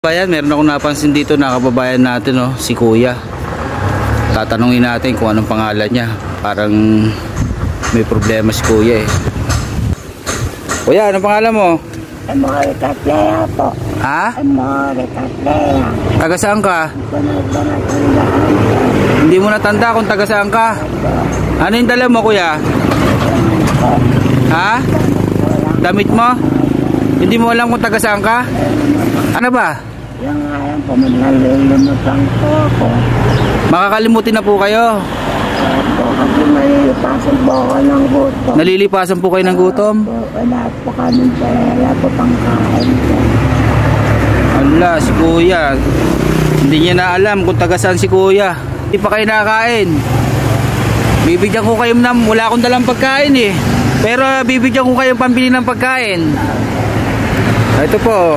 Bayan, meron akong napansin dito na kababayan natin, oh, si Kuya. Tatanungin natin kung anong pangalan niya. Parang may problema si Kuya eh. Kuya, anong pangalan mo? Amore Catlea po. Ha? Amore Catlea. Taga saan ka? Hindi mo natanda kung taga saan ka? Ano yung dala mo, Kuya? Ha? Damit mo? Hindi mo alam kung taga saan ka? Ano ba? Yung ngayon po, nalilimutan po ako. Makakalimutin na po kayo. Opo, kasi malilipasan po ako ng gutom. Nalilipasan po kayo ng gutom? Opo, wala po kami wala po pangkain po. Ala, si Kuya. Hindi niya na alam kung taga saan si Kuya. Hindi pa kayo nakakain. Bibigyan ko kayo na, wala akong dalang pagkain eh. Pero bibigyan ko kayo pambili ng pagkain. Ito po.